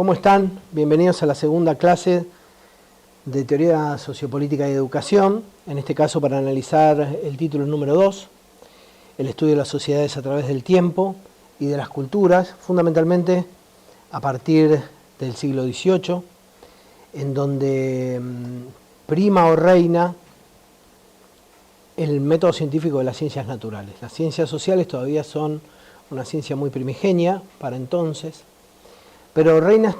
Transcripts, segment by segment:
¿Cómo están? Bienvenidos a la segunda clase de Teoría Sociopolítica y Educación, en este caso para analizar el título número 2, el estudio de las sociedades a través del tiempo y de las culturas, fundamentalmente a partir del siglo XVIII, en donde prima o reina el método científico de las ciencias naturales. Las ciencias sociales todavía son una ciencia muy primigenia para entonces, pero reina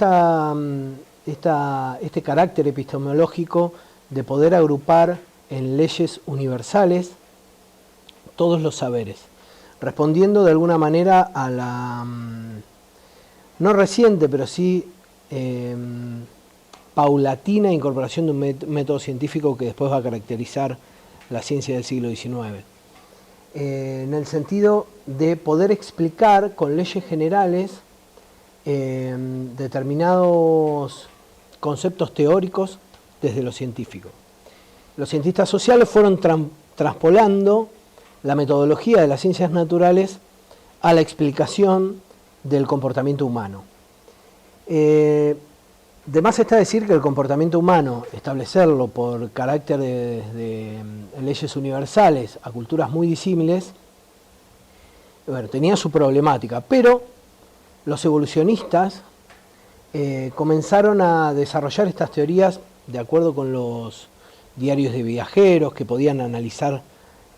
este carácter epistemológico de poder agrupar en leyes universales todos los saberes, respondiendo de alguna manera a la, no reciente, pero sí paulatina incorporación de un método científico que después va a caracterizar la ciencia del siglo XIX. En el sentido de poder explicar con leyes generales determinados conceptos teóricos desde lo científico. Los cientistas sociales fueron traspolando la metodología de las ciencias naturales a la explicación del comportamiento humano. De más está decir que el comportamiento humano, establecerlo por carácter de leyes universales a culturas muy disímiles, bueno, tenía su problemática, pero los evolucionistas comenzaron a desarrollar estas teorías de acuerdo con los diarios de viajeros que podían analizar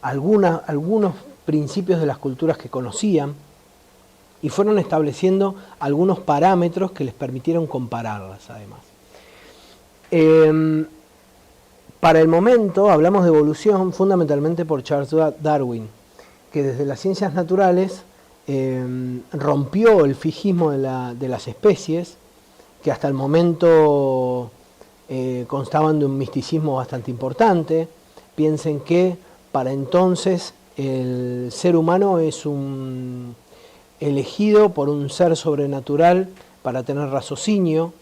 algunos principios de las culturas que conocían y fueron estableciendo algunos parámetros que les permitieron compararlas además. Para el momento hablamos de evolución fundamentalmente por Charles Darwin, que desde las ciencias naturales rompió el fijismo de las especies, que hasta el momento constaban de un misticismo bastante importante. Piensen que para entonces el ser humano es elegido por un ser sobrenatural para tener raciocinio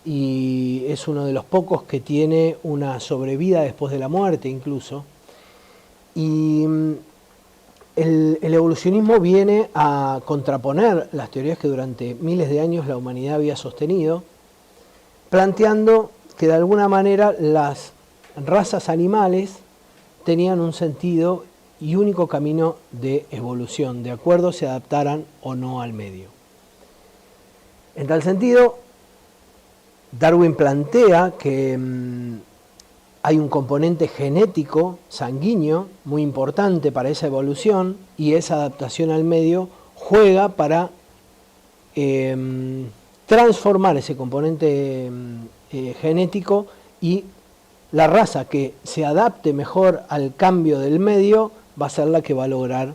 y es uno de los pocos que tiene una sobrevida después de la muerte incluso. Y el evolucionismo viene a contraponer las teorías que durante miles de años la humanidad había sostenido, planteando que de alguna manera las razas animales tenían un sentido y único camino de evolución, de acuerdo se adaptaran o no al medio. En tal sentido, Darwin plantea que hay un componente genético, sanguíneo, muy importante para esa evolución y esa adaptación al medio juega para transformar ese componente genético y la raza que se adapte mejor al cambio del medio va a ser la que va a lograr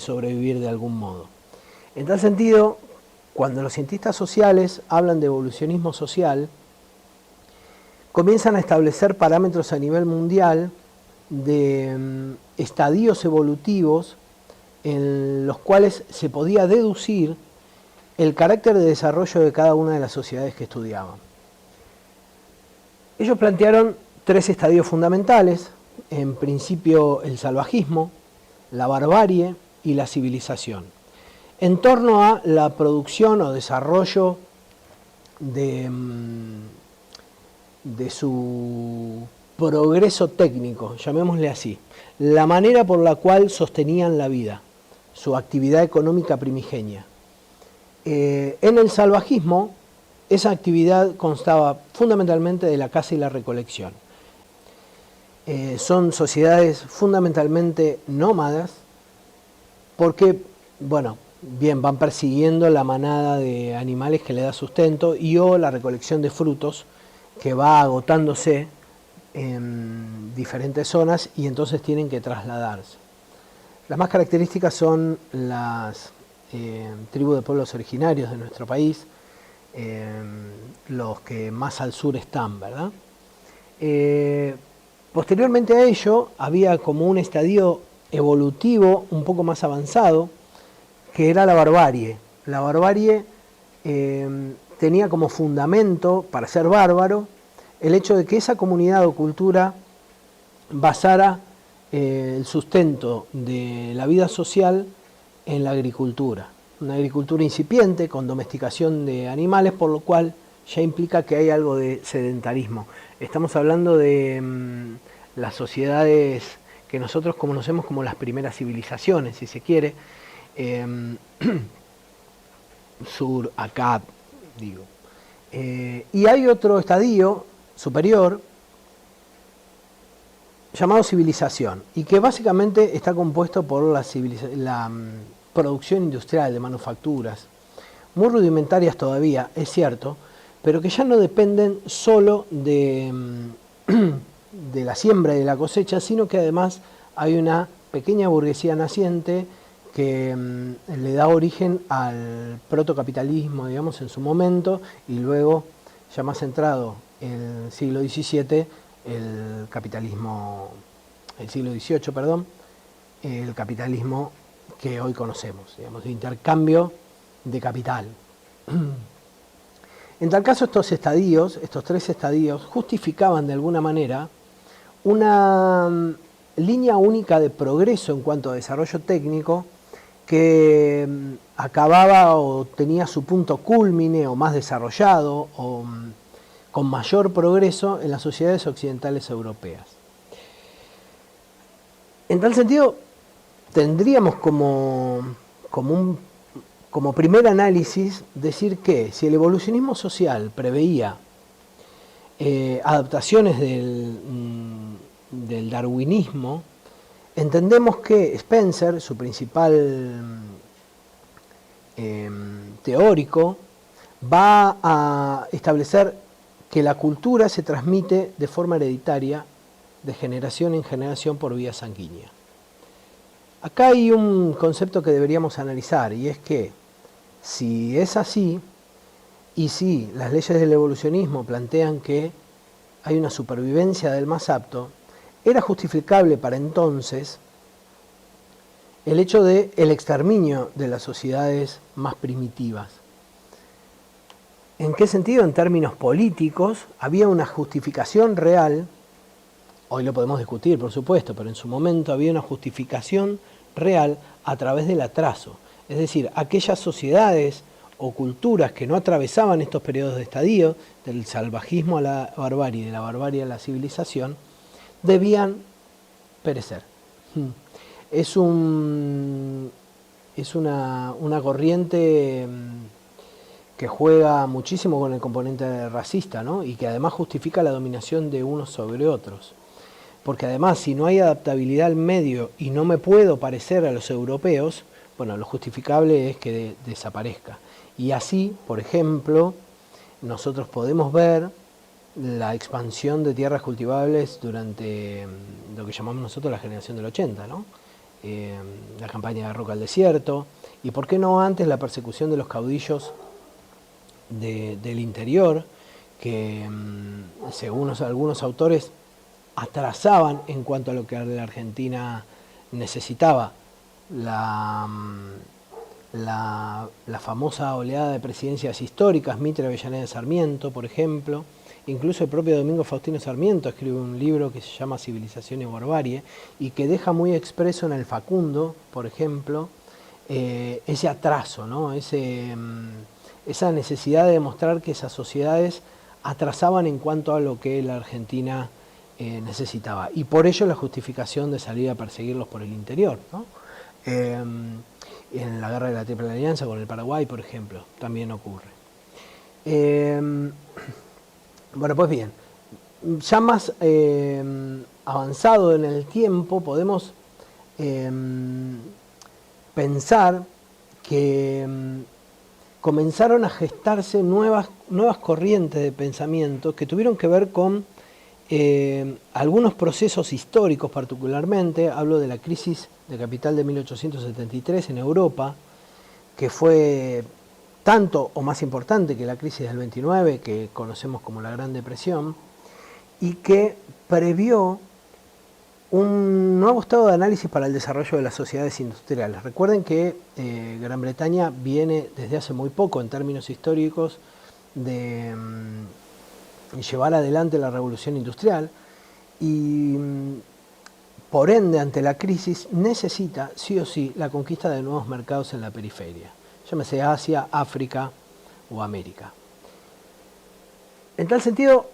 sobrevivir de algún modo. En tal sentido, cuando los cientistas sociales hablan de evolucionismo social, comienzan a establecer parámetros a nivel mundial de estadios evolutivos en los cuales se podía deducir el carácter de desarrollo de cada una de las sociedades que estudiaban. Ellos plantearon 3 estadios fundamentales, en principio el salvajismo, la barbarie y la civilización, en torno a la producción o desarrollo de su progreso técnico, llamémosle así, la manera por la cual sostenían la vida, su actividad económica primigenia. En el salvajismo, esa actividad constaba fundamentalmente de la caza y la recolección. Son sociedades fundamentalmente nómadas porque, bueno, bien, van persiguiendo la manada de animales que le da sustento y o la recolección de frutos que va agotándose en diferentes zonas y entonces tienen que trasladarse. Las más características son las tribus de pueblos originarios de nuestro país, los que más al sur están, ¿verdad? Posteriormente a ello había como un estadio evolutivo un poco más avanzado, que era la barbarie. La barbarie tenía como fundamento para ser bárbaro el hecho de que esa comunidad o cultura basara el sustento de la vida social en la agricultura. una agricultura incipiente con domesticación de animales, por lo cual ya implica que hay algo de sedentarismo. Estamos hablando de las sociedades que nosotros conocemos como las primeras civilizaciones, si se quiere, sur, acá, digo. Y hay otro estadio superior llamado civilización, y que básicamente está compuesto por la producción industrial de manufacturas, muy rudimentarias todavía, es cierto, pero que ya no dependen solo de la siembra y de la cosecha, sino que además hay una pequeña burguesía naciente que le da origen al protocapitalismo, digamos, en su momento, y luego, ya más centrado en el siglo XVII, el capitalismo, el siglo XVIII, perdón, el capitalismo que hoy conocemos, digamos, de intercambio de capital. En tal caso, estos tres estadios, justificaban de alguna manera una línea única de progreso en cuanto a desarrollo técnico que acababa o tenía su punto cúlmine o más desarrollado o con mayor progreso en las sociedades occidentales europeas. En tal sentido, tendríamos como primer análisis decir que si el evolucionismo social preveía adaptaciones del darwinismo, entendemos que Spencer, su principal teórico, va a establecer que la cultura se transmite de forma hereditaria de generación en generación por vía sanguínea. Acá hay un concepto que deberíamos analizar, y es que si es así, y si las leyes del evolucionismo plantean que hay una supervivencia del más apto, era justificable para entonces el hecho del exterminio de las sociedades más primitivas. ¿En qué sentido? En términos políticos, había una justificación real, hoy lo podemos discutir, por supuesto, pero en su momento había una justificación real a través del atraso. Es decir, aquellas sociedades o culturas que no atravesaban estos periodos de estadio, del salvajismo a la barbarie y de la barbarie a la civilización, debían perecer. Es una corriente que juega muchísimo con el componente racista, ¿no? Y que además justifica la dominación de unos sobre otros. Porque además, si no hay adaptabilidad al medio y no me puedo parecer a los europeos, bueno, lo justificable es que desaparezca. Y así, por ejemplo, nosotros podemos ver la expansión de tierras cultivables durante lo que llamamos nosotros la generación del 80, ¿no? La campaña de Roca al Desierto, y por qué no antes la persecución de los caudillos del interior, que según algunos autores atrasaban en cuanto a lo que la Argentina necesitaba. La famosa oleada de presidencias históricas, Mitre, Avellaneda, Sarmiento, por ejemplo. Incluso el propio Domingo Faustino Sarmiento escribe un libro que se llama Civilización y Barbarie, y que deja muy expreso en el Facundo, por ejemplo, ese atraso, ¿no? Esa necesidad de demostrar que esas sociedades atrasaban en cuanto a lo que la Argentina necesitaba. Y por ello la justificación de salir a perseguirlos por el interior, ¿no? En la guerra de la Triple Alianza con el Paraguay, por ejemplo, también ocurre. Bueno, pues bien, ya más avanzado en el tiempo podemos pensar que comenzaron a gestarse nuevas corrientes de pensamiento que tuvieron que ver con algunos procesos históricos particularmente. Hablo de la crisis de capital de 1873 en Europa, que fue tanto o más importante que la crisis del 29, que conocemos como la Gran Depresión, y que previó un nuevo estado de análisis para el desarrollo de las sociedades industriales. Recuerden que Gran Bretaña viene desde hace muy poco, en términos históricos, de llevar adelante la revolución industrial, y por ende, ante la crisis, necesita sí o sí la conquista de nuevos mercados en la periferia. llámese Asia, África o América. En tal sentido,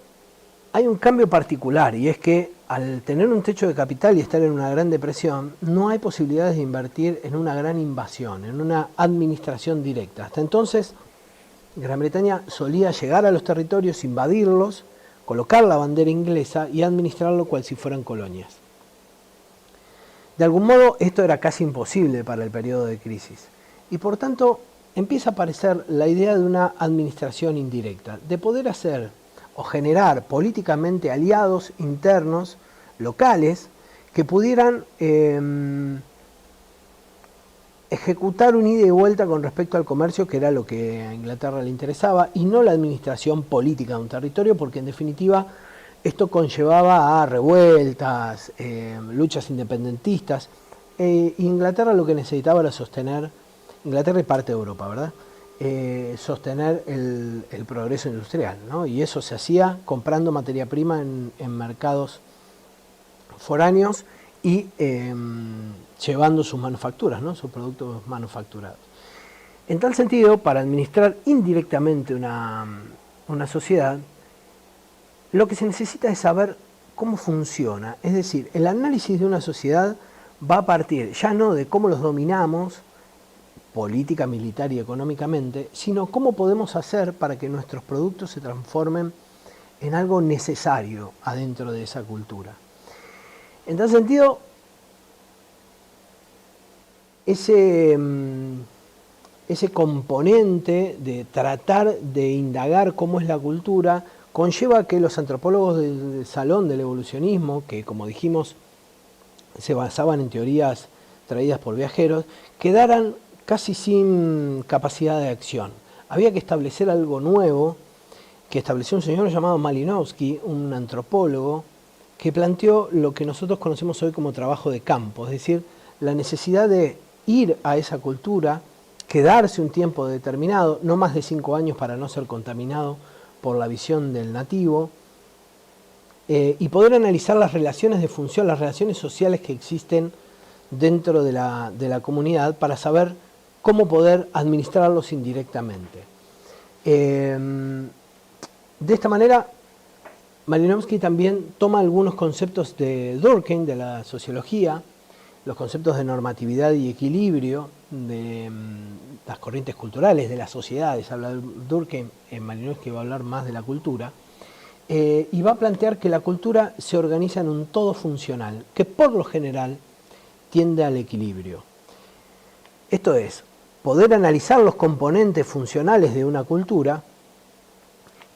hay un cambio particular, y es que al tener un techo de capital y estar en una gran depresión, no hay posibilidades de invertir en una gran invasión, en una administración directa. Hasta entonces, Gran Bretaña solía llegar a los territorios, invadirlos, colocar la bandera inglesa y administrarlo cual si fueran colonias. De algún modo, esto era casi imposible para el periodo de crisis. Y por tanto, empieza a aparecer la idea de una administración indirecta, de poder hacer o generar políticamente aliados internos, locales, que pudieran ejecutar un ida y vuelta con respecto al comercio, que era lo que a Inglaterra le interesaba, y no la administración política de un territorio, porque en definitiva esto conllevaba a revueltas, luchas independentistas. Inglaterra lo que necesitaba era sostener, Inglaterra y parte de Europa, ¿verdad? Sostener el progreso industrial, ¿no? Y eso se hacía comprando materia prima en mercados foráneos y llevando sus manufacturas, ¿no? Sus productos manufacturados. En tal sentido, para administrar indirectamente una sociedad, lo que se necesita es saber cómo funciona. Es decir, el análisis de una sociedad va a partir ya no de cómo los dominamos, política, militar y económicamente, sino cómo podemos hacer para que nuestros productos se transformen en algo necesario adentro de esa cultura. En tal sentido, ese componente de tratar de indagar cómo es la cultura conlleva que los antropólogos del salón del evolucionismo, que como dijimos se basaban en teorías traídas por viajeros, quedaran casi sin capacidad de acción. Había que establecer algo nuevo, que estableció un señor llamado Malinowski, un antropólogo, que planteó lo que nosotros conocemos hoy como trabajo de campo, es decir, la necesidad de ir a esa cultura, quedarse un tiempo determinado, no más de 5 años para no ser contaminado por la visión del nativo, y poder analizar las relaciones de función, las relaciones sociales que existen dentro de la comunidad para saber cómo poder administrarlos indirectamente. De esta manera, Malinowski también toma algunos conceptos de Durkheim, de la sociología, los conceptos de normatividad y equilibrio, de las corrientes culturales, de las sociedades. Habla de Durkheim, Malinowski va a hablar más de la cultura, y va a plantear que la cultura se organiza en un todo funcional, que por lo general tiende al equilibrio. Esto es, poder analizar los componentes funcionales de una cultura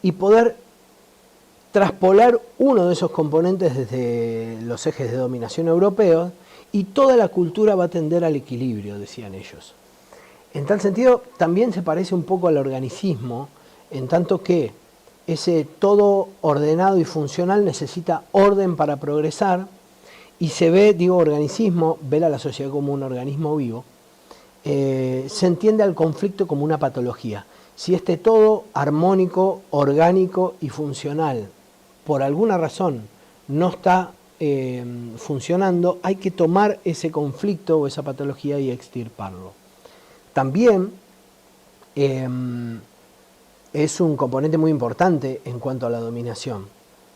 y poder traspolar uno de esos componentes desde los ejes de dominación europeos, y toda la cultura va a tender al equilibrio, decían ellos. En tal sentido, también se parece un poco al organicismo, en tanto que ese todo ordenado y funcional necesita orden para progresar, y se ve, digo organicismo, ver a la sociedad como un organismo vivo, se entiende al conflicto como una patología. Si este todo armónico, orgánico y funcional, por alguna razón, no está funcionando, hay que tomar ese conflicto o esa patología y extirparlo. También es un componente muy importante en cuanto a la dominación,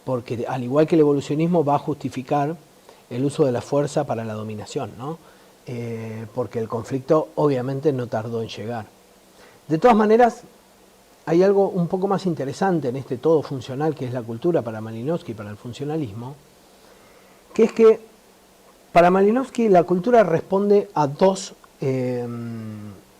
porque al igual que el evolucionismo va a justificar el uso de la fuerza para la dominación, ¿no? Porque el conflicto obviamente no tardó en llegar. De todas maneras, hay algo un poco más interesante en este todo funcional que es la cultura para Malinowski, para el funcionalismo, que es que para Malinowski la cultura responde a dos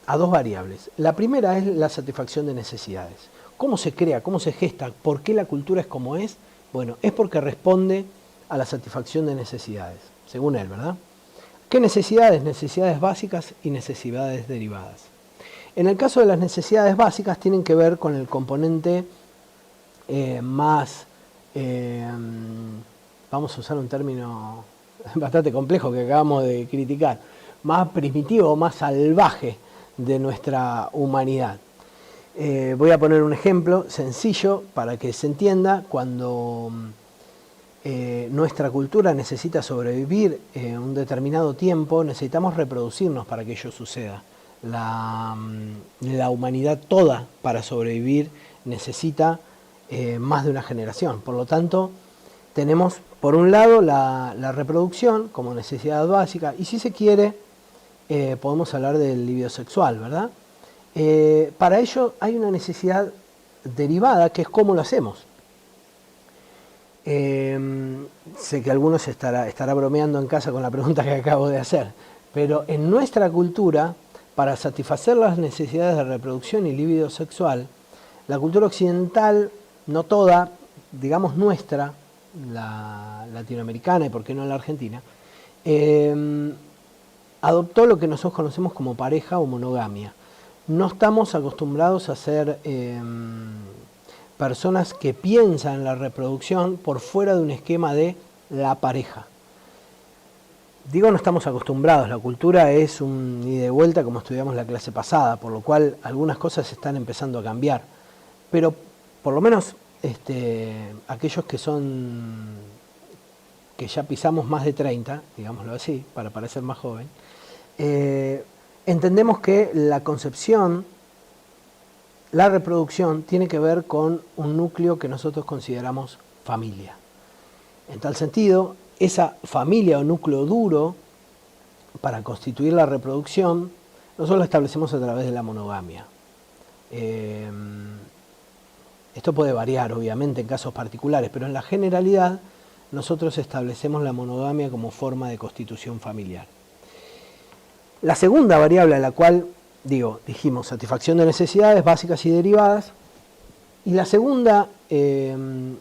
variables. La primera es la satisfacción de necesidades. ¿Cómo se crea? ¿Cómo se gesta? ¿Por qué la cultura es como es? Bueno, es porque responde a la satisfacción de necesidades, según él, ¿verdad? ¿Qué necesidades? Necesidades básicas y necesidades derivadas. En el caso de las necesidades básicas tienen que ver con el componente más, vamos a usar un término bastante complejo que acabamos de criticar, más primitivo, más salvaje de nuestra humanidad. Voy a poner un ejemplo sencillo para que se entienda. Cuando nuestra cultura necesita sobrevivir un determinado tiempo, necesitamos reproducirnos para que ello suceda. la humanidad toda para sobrevivir necesita más de una generación. Por lo tanto, tenemos por un lado la reproducción como necesidad básica y si se quiere podemos hablar del libido sexual, ¿verdad? Para ello hay una necesidad derivada que es cómo lo hacemos. Sé que algunos estará bromeando en casa con la pregunta que acabo de hacer, pero en nuestra cultura, para satisfacer las necesidades de reproducción y libido sexual, la cultura occidental, no toda, digamos nuestra, la latinoamericana y por qué no la argentina, adoptó lo que nosotros conocemos como pareja o monogamia. No estamos acostumbrados a ser personas que piensan en la reproducción por fuera de un esquema de la pareja. Digo no estamos acostumbrados, la cultura es un ida y vuelta como estudiamos la clase pasada, por lo cual algunas cosas están empezando a cambiar. Pero por lo menos aquellos que ya pisamos más de 30, digámoslo así, para parecer más joven, entendemos que la concepción, la reproducción, tiene que ver con un núcleo que nosotros consideramos familia. En tal sentido, esa familia o núcleo duro, para constituir la reproducción, nosotros lo establecemos a través de la monogamia. Esto puede variar, obviamente, en casos particulares, pero en la generalidad nosotros establecemos la monogamia como forma de constitución familiar. La segunda variable a la cual, dijimos, satisfacción de necesidades básicas y derivadas, y la segunda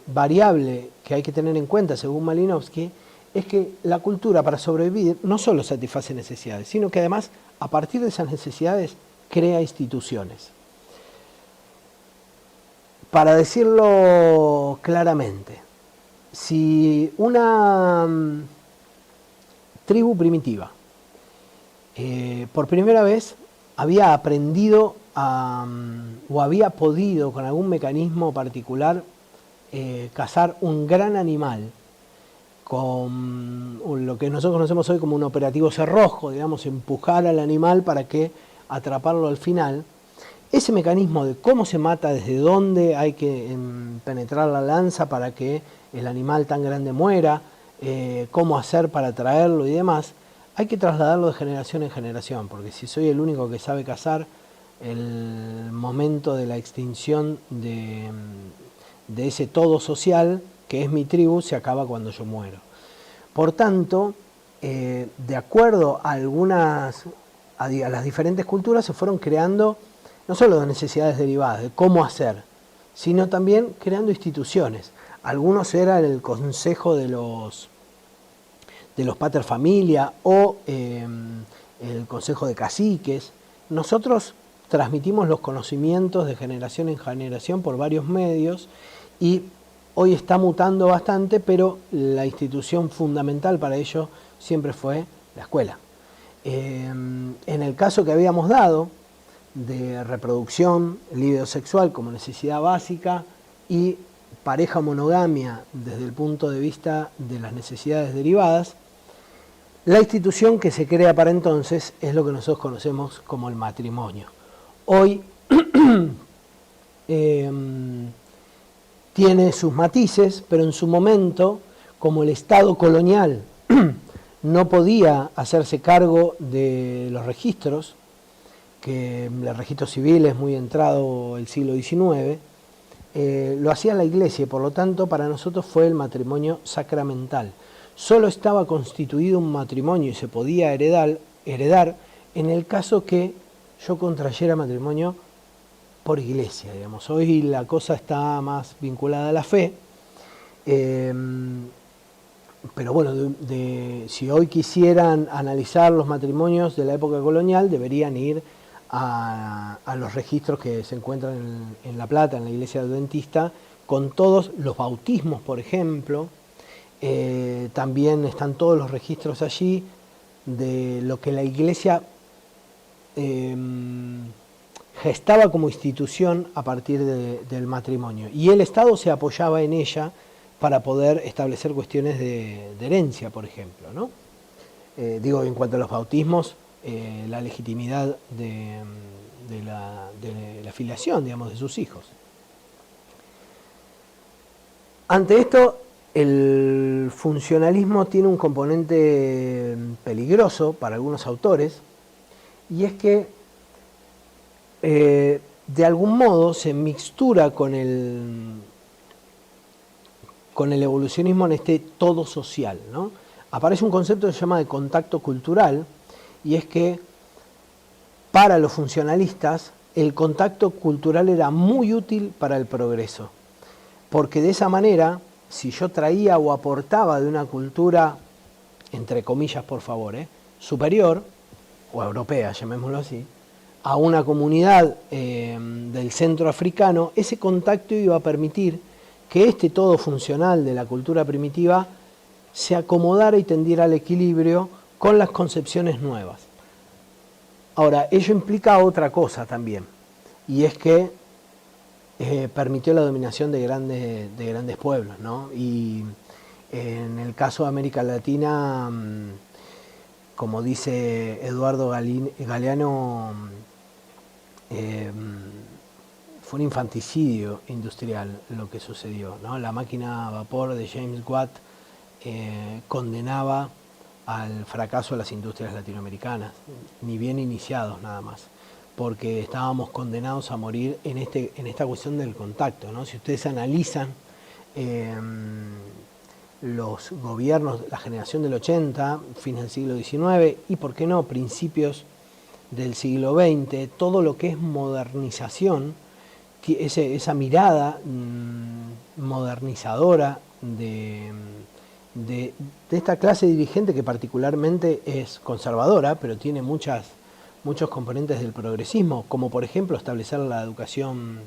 variable que hay que tener en cuenta, según Malinowski, es que la cultura para sobrevivir no solo satisface necesidades, sino que además, a partir de esas necesidades, crea instituciones. Para decirlo claramente, si una tribu primitiva por primera vez había aprendido o había podido con algún mecanismo particular cazar un gran animal con lo que nosotros conocemos hoy como un operativo cerrojo, digamos, empujar al animal para que atraparlo al final. Ese mecanismo de cómo se mata, desde dónde hay que penetrar la lanza para que el animal tan grande muera, cómo hacer para traerlo y demás, hay que trasladarlo de generación en generación, porque si soy el único que sabe cazar, el momento de la extinción de ese todo social, que es mi tribu, se acaba cuando yo muero. Por tanto, de acuerdo a las diferentes culturas, se fueron creando no solo de necesidades derivadas, de cómo hacer, sino también creando instituciones. Algunos eran el consejo de los pater familia o el consejo de caciques. Nosotros transmitimos los conocimientos de generación en generación por varios medios y hoy está mutando bastante, pero la institución fundamental para ello siempre fue la escuela. En el caso que habíamos dado, de reproducción, libido sexual como necesidad básica y pareja monogamia desde el punto de vista de las necesidades derivadas, la institución que se crea para entonces es lo que nosotros conocemos como el matrimonio. Hoy tiene sus matices, pero en su momento, como el Estado colonial no podía hacerse cargo de los registros, que el registro civil es muy entrado el siglo XIX, lo hacía la Iglesia y por lo tanto para nosotros fue el matrimonio sacramental. Solo estaba constituido un matrimonio y se podía heredar en el caso que yo contrayera matrimonio por iglesia, digamos. Hoy la cosa está más vinculada a la fe, pero bueno, si hoy quisieran analizar los matrimonios de la época colonial, deberían ir a los registros que se encuentran en La Plata, en la iglesia adventista, con todos los bautismos, por ejemplo. También están todos los registros allí de lo que la iglesia gestaba como institución a partir del matrimonio. Y el Estado se apoyaba en ella para poder establecer cuestiones de herencia, por ejemplo, ¿no? En cuanto a los bautismos, la legitimidad de la filiación, digamos, de sus hijos. Ante esto, el funcionalismo tiene un componente peligroso para algunos autores, y es que de algún modo se mixtura con el evolucionismo en este todo social, ¿no? Aparece un concepto que se llama de contacto cultural, y es que para los funcionalistas el contacto cultural era muy útil para el progreso, porque de esa manera, si yo traía o aportaba de una cultura, entre comillas por favor, superior, o europea, llamémoslo así, a una comunidad del centro africano, ese contacto iba a permitir que este todo funcional de la cultura primitiva se acomodara y tendiera al equilibrio con las concepciones nuevas. Ahora, ello implica otra cosa también, y es que permitió la dominación de grandes pueblos, ¿no? Y en el caso de América Latina, como dice Eduardo Galeano, fue un infanticidio industrial lo que sucedió, ¿no? La máquina a vapor de James Watt condenaba al fracaso de las industrias latinoamericanas, ni bien iniciados nada más, porque estábamos condenados a morir en esta cuestión del contacto, ¿no? Si ustedes analizan los gobiernos, la generación del 80, fines del siglo XIX y, por qué no, principios del siglo XX, todo lo que es modernización, esa mirada modernizadora de esta clase dirigente, que particularmente es conservadora, pero tiene muchos componentes del progresismo, como por ejemplo establecer la educación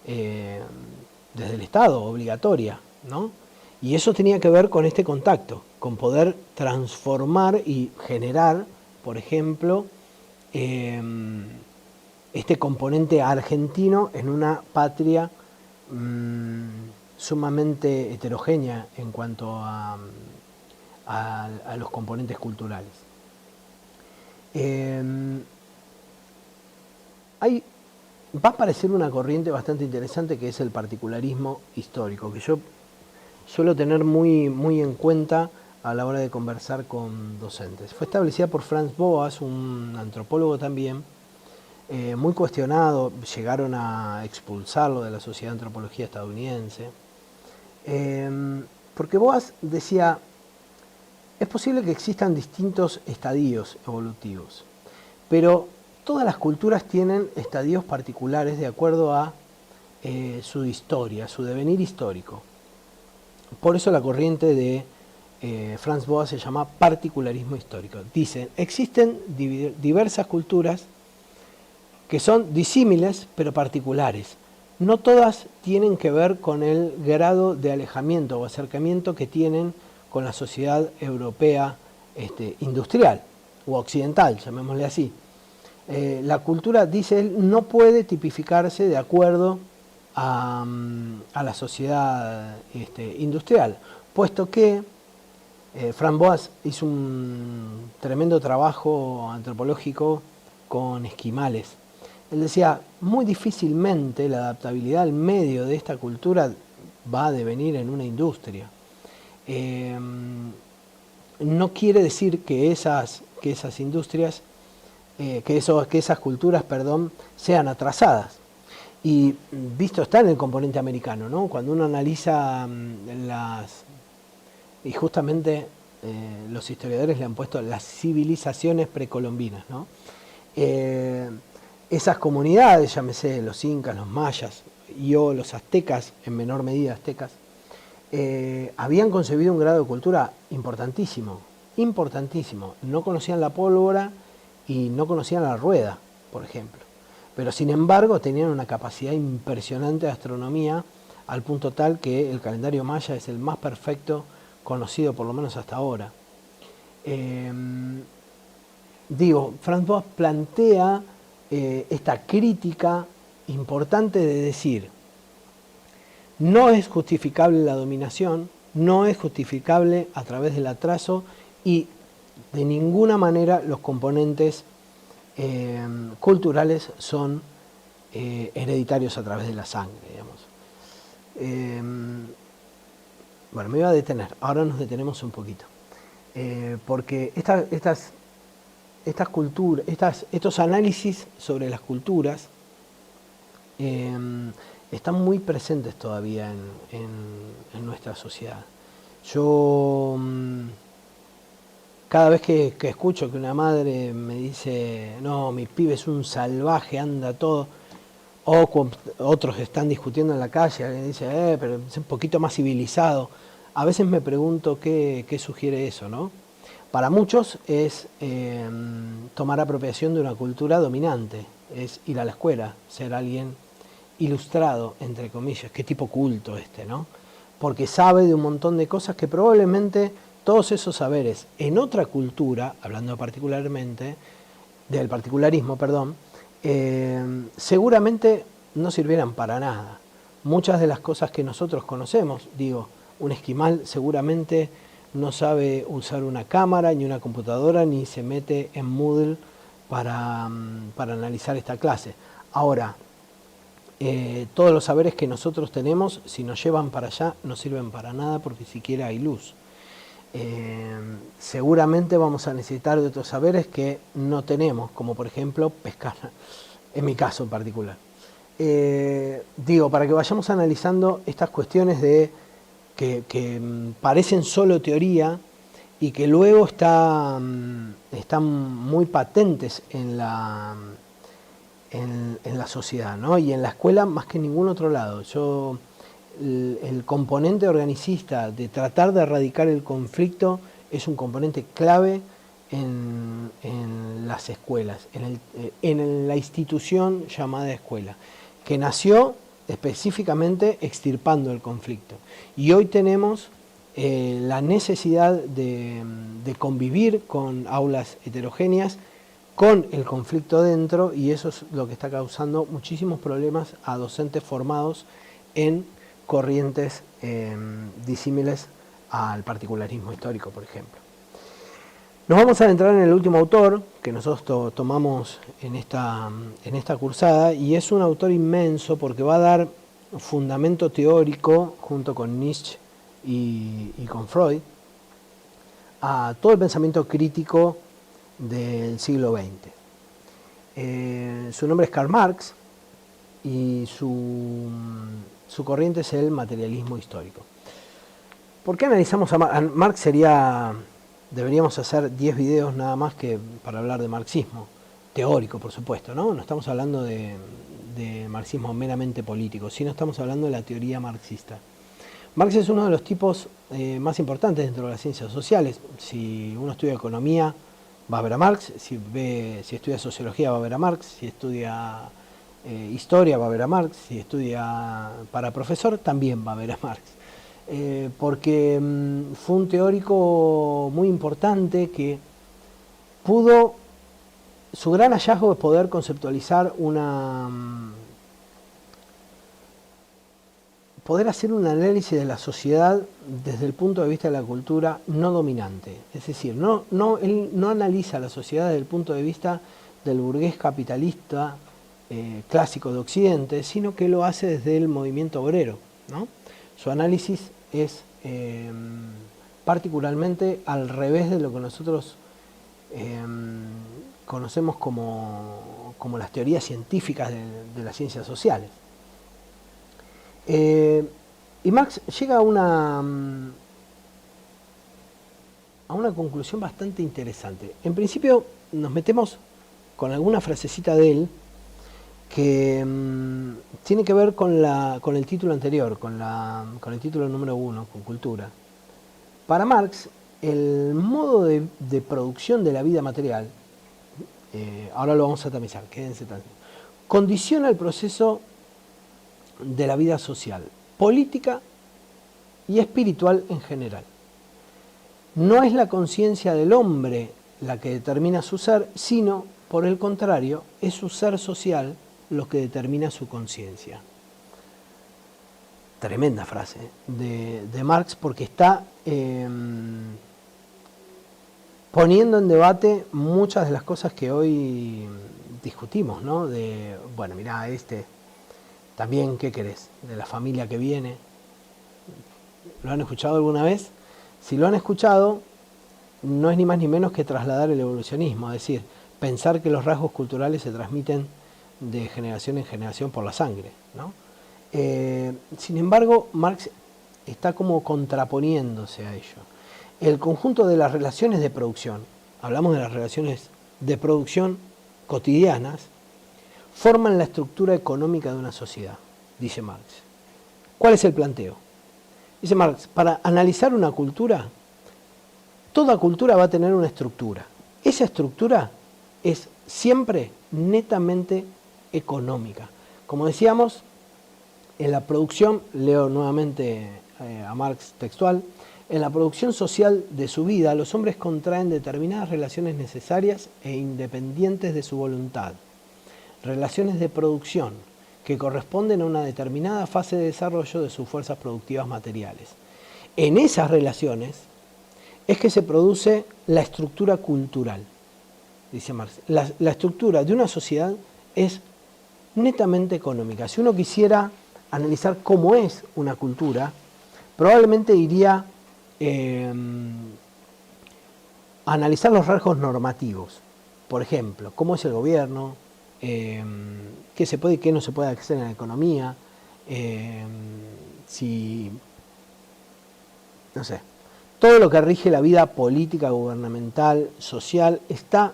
desde el Estado, obligatoria, ¿no? Y eso tenía que ver con este contacto, con poder transformar y generar, por ejemplo, este componente argentino en una patria sumamente heterogénea en cuanto a los componentes culturales. Va a aparecer una corriente bastante interesante que es el particularismo histórico, que yo suelo tener muy en cuenta a la hora de conversar con docentes. Fue establecida por Franz Boas, un antropólogo también, muy cuestionado, llegaron a expulsarlo de la Sociedad de Antropología estadounidense, porque Boas decía, es posible que existan distintos estadios evolutivos, pero todas las culturas tienen estadios particulares de acuerdo a su historia, su devenir histórico. Por eso la corriente de Franz Boas se llama particularismo histórico. Dicen, existen diversas culturas que son disímiles pero particulares. No todas tienen que ver con el grado de alejamiento o acercamiento que tienen con la sociedad europea industrial o occidental, llamémosle así. La cultura, dice él, no puede tipificarse de acuerdo a la sociedad industrial, puesto que Franz Boas hizo un tremendo trabajo antropológico con esquimales. Él decía, muy difícilmente la adaptabilidad al medio de esta cultura va a devenir en una industria. No quiere decir que esas industrias, que esas culturas, perdón, sean atrasadas. Y visto está en el componente americano, ¿no? Cuando uno analiza y justamente los historiadores le han puesto las civilizaciones precolombinas, ¿no? Esas comunidades, llámese los incas, los mayas los aztecas, en menor medida aztecas, habían concebido un grado de cultura importantísimo, importantísimo. No conocían la pólvora y no conocían la rueda, por ejemplo. Pero sin embargo tenían una capacidad impresionante de astronomía, al punto tal que el calendario maya es el más perfecto conocido, por lo menos hasta ahora. Franz Boas plantea esta crítica importante de decir, no es justificable la dominación, no es justificable a través del atraso, y De ninguna manera los componentes culturales son hereditarios a través de la sangre, digamos. Bueno, me iba a detener, ahora nos detenemos un poquito. Porque estos análisis sobre las culturas están muy presentes todavía en nuestra sociedad. Yo cada vez que escucho que una madre me dice, no, mi pibe es un salvaje, anda todo, o otros están discutiendo en la calle, alguien dice, pero es un poquito más civilizado. A veces me pregunto qué sugiere eso, ¿no? Para muchos es tomar apropiación de una cultura dominante, es ir a la escuela, ser alguien ilustrado, entre comillas, qué tipo culto ¿no? Porque sabe de un montón de cosas que probablemente todos esos saberes en otra cultura, hablando particularmente del particularismo, perdón, seguramente no sirvieran para nada. Muchas de las cosas que nosotros conocemos, digo, un esquimal seguramente no sabe usar una cámara ni una computadora ni se mete en Moodle para analizar esta clase. Ahora, todos los saberes que nosotros tenemos, si nos llevan para allá, no sirven para nada porque siquiera hay luz. Seguramente vamos a necesitar de otros saberes que no tenemos, como por ejemplo pescar, en mi caso en particular. Digo, para que vayamos analizando estas cuestiones de que parecen solo teoría y que luego están muy patentes en la sociedad, ¿no? Y en la escuela más que en ningún otro lado. El componente organicista de tratar de erradicar el conflicto es un componente clave en las escuelas, en la institución llamada escuela, que nació específicamente extirpando el conflicto. Y hoy tenemos la necesidad de convivir con aulas heterogéneas, con el conflicto dentro, y eso es lo que está causando muchísimos problemas a docentes formados en corrientes disímiles al particularismo histórico, por ejemplo. Nos vamos a adentrar en el último autor que nosotros tomamos en esta cursada, y es un autor inmenso porque va a dar fundamento teórico junto con Nietzsche y con Freud a todo el pensamiento crítico del siglo XX. Su nombre es Karl Marx y su corriente es el materialismo histórico. ¿Por qué analizamos a Marx? Marx deberíamos hacer 10 videos nada más que para hablar de marxismo, teórico por supuesto, ¿no? No estamos hablando de marxismo meramente político, sino estamos hablando de la teoría marxista. Marx es uno de los tipos más importantes dentro de las ciencias sociales. Si uno estudia economía, va a ver a Marx, si estudia sociología va a ver a Marx, si estudia historia va a ver a Marx, si estudia para profesor también va a ver a Marx. Porque fue un teórico muy importante que su gran hallazgo es poder conceptualizar poder hacer un análisis de la sociedad desde el punto de vista de la cultura no dominante. Es decir, él no analiza la sociedad desde el punto de vista del burgués capitalista clásico de Occidente, sino que lo hace desde el movimiento obrero, ¿no? Su análisis es particularmente al revés de lo que nosotros conocemos como las teorías científicas de las ciencias sociales. Y Marx llega a una conclusión bastante interesante. En principio nos metemos con alguna frasecita de él que tiene que ver con el título anterior, con el título número 1, con cultura. Para Marx, el modo de producción de la vida material, ahora lo vamos a tamizar, quédense tan, condiciona el proceso de la vida social, política y espiritual en general. No es la conciencia del hombre la que determina su ser, sino, por el contrario, es su ser social lo que determina su conciencia. Tremenda frase de Marx, porque está poniendo en debate muchas de las cosas que hoy discutimos, ¿no? De, bueno, mirá, también, ¿qué querés? De la familia que viene. ¿Lo han escuchado alguna vez? Si lo han escuchado, no es ni más ni menos que trasladar el evolucionismo, es decir, pensar que los rasgos culturales se transmiten de generación en generación por la sangre, ¿no? Sin embargo, Marx está como contraponiéndose a ello. El conjunto de las relaciones de producción, hablamos de las relaciones de producción cotidianas, forman la estructura económica de una sociedad, dice Marx. ¿Cuál es el planteo? Dice Marx, para analizar una cultura, toda cultura va a tener una estructura. Esa estructura es siempre netamente económica. Como decíamos, en la producción, leo nuevamente a Marx textual, en la producción social de su vida, los hombres contraen determinadas relaciones necesarias e independientes de su voluntad. Relaciones de producción que corresponden a una determinada fase de desarrollo de sus fuerzas productivas materiales. En esas relaciones es que se produce la estructura cultural, dice Marx. La estructura de una sociedad es netamente económica. Si uno quisiera analizar cómo es una cultura, probablemente iría a analizar los rasgos normativos. Por ejemplo, cómo es el gobierno, qué se puede y qué no se puede hacer en la economía, no sé, todo lo que rige la vida política, gubernamental, social, está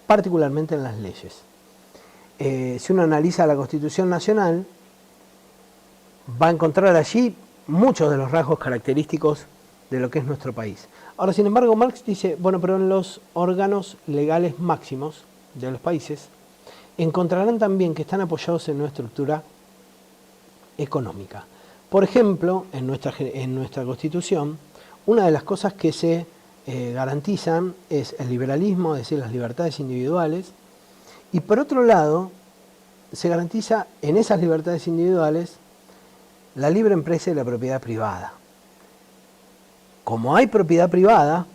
particularmente en las leyes. Si uno analiza la Constitución Nacional, va a encontrar allí muchos de los rasgos característicos de lo que es nuestro país. Ahora, sin embargo, Marx dice, bueno, pero en los órganos legales máximos de los países, encontrarán también que están apoyados en una estructura económica. Por ejemplo, en nuestra Constitución, una de las cosas que se garantizan es el liberalismo, es decir, las libertades individuales, y por otro lado, se garantiza en esas libertades individuales la libre empresa y la propiedad privada. Como hay propiedad privada,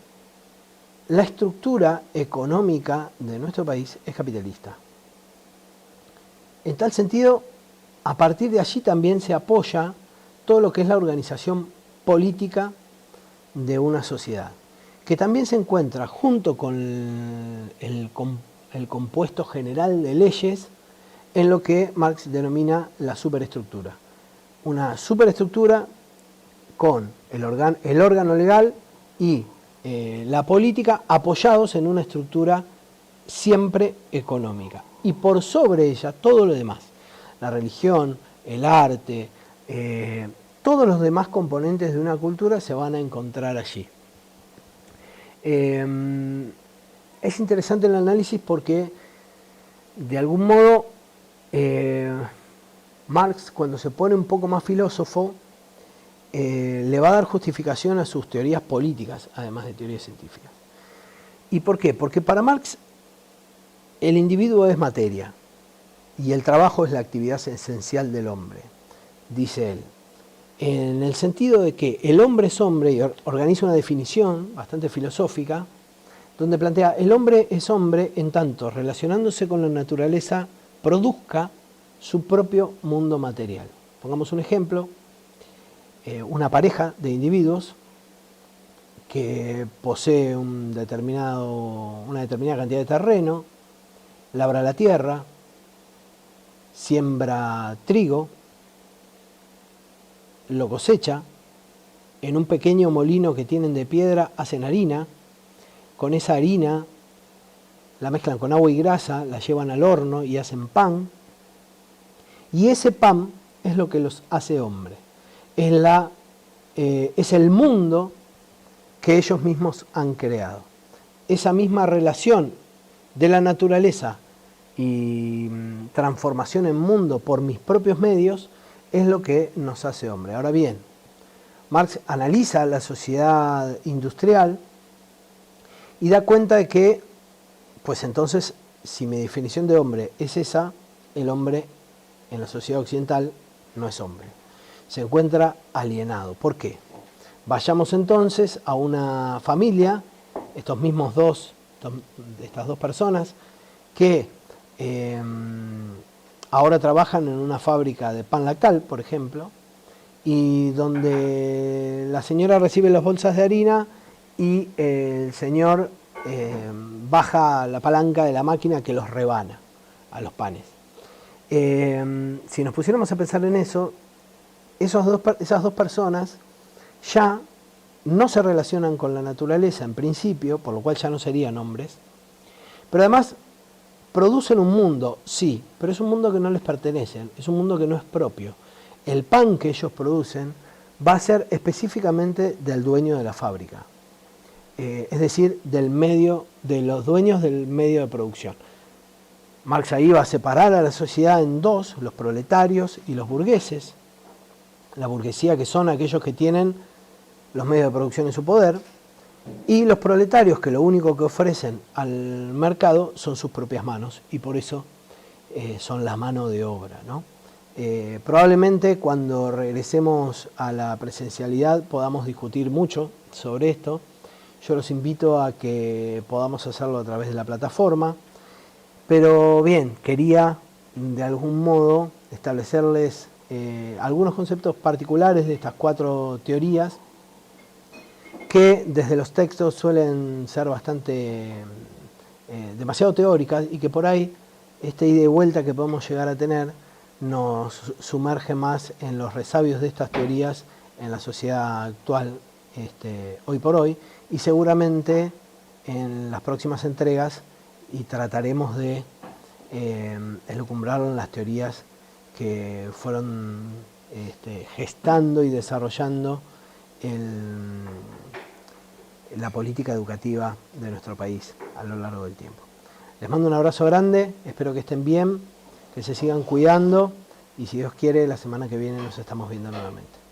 la estructura económica de nuestro país es capitalista. En tal sentido, a partir de allí también se apoya todo lo que es la organización política de una sociedad, que también se encuentra junto con el compuesto general de leyes en lo que Marx denomina la superestructura. Una superestructura con el órgano legal y la política apoyados en una estructura siempre económica. Y por sobre ella todo lo demás, la religión, el arte, todos los demás componentes de una cultura se van a encontrar allí. Es interesante el análisis porque de algún modo Marx, cuando se pone un poco más filósofo, le va a dar justificación a sus teorías políticas, además de teorías científicas. ¿Y por qué? Porque para Marx el individuo es materia y el trabajo es la actividad esencial del hombre, dice él. En el sentido de que el hombre es hombre, y organiza una definición bastante filosófica, donde plantea el hombre es hombre en tanto, relacionándose con la naturaleza, produzca su propio mundo material. Pongamos un ejemplo, una pareja de individuos que posee una determinada cantidad de terreno, labra la tierra, siembra trigo, lo cosecha, en un pequeño molino que tienen de piedra hacen harina, con esa harina la mezclan con agua y grasa, la llevan al horno y hacen pan, y ese pan es lo que los hace hombre. Es el mundo que ellos mismos han creado. Esa misma relación de la naturaleza y transformación en mundo por mis propios medios es lo que nos hace hombre. Ahora bien, Marx analiza la sociedad industrial y da cuenta de que, pues entonces, si mi definición de hombre es esa, el hombre en la sociedad occidental no es hombre. Se encuentra alienado. ¿Por qué? Vayamos entonces a una familia estas dos personas que ahora trabajan en una fábrica de pan lactal, por ejemplo, y donde la señora recibe las bolsas de harina y el señor baja la palanca de la máquina que los rebana a los panes. Si nos pusiéramos a pensar en eso, esas dos personas ya no se relacionan con la naturaleza en principio, por lo cual ya no serían hombres, pero además producen un mundo, sí, pero es un mundo que no les pertenece, es un mundo que no es propio. El pan que ellos producen va a ser específicamente del dueño de la fábrica, es decir, de los dueños del medio de producción. Marx ahí va a separar a la sociedad en dos, los proletarios y los burgueses. La burguesía, que son aquellos que tienen los medios de producción en su poder, y los proletarios, que lo único que ofrecen al mercado son sus propias manos, y por eso son la mano de obra, ¿no? Probablemente cuando regresemos a la presencialidad podamos discutir mucho sobre esto. Yo los invito a que podamos hacerlo a través de la plataforma, pero bien, quería de algún modo establecerles algunos conceptos particulares de estas 4 teorías que desde los textos suelen ser demasiado teóricas, y que por ahí esta ida y vuelta que podemos llegar a tener nos sumerge más en los resabios de estas teorías en la sociedad actual, hoy por hoy, y seguramente en las próximas entregas y trataremos de elucumbrar las teorías que fueron gestando y desarrollando la política educativa de nuestro país a lo largo del tiempo. Les mando un abrazo grande, espero que estén bien, que se sigan cuidando, y si Dios quiere, la semana que viene nos estamos viendo nuevamente.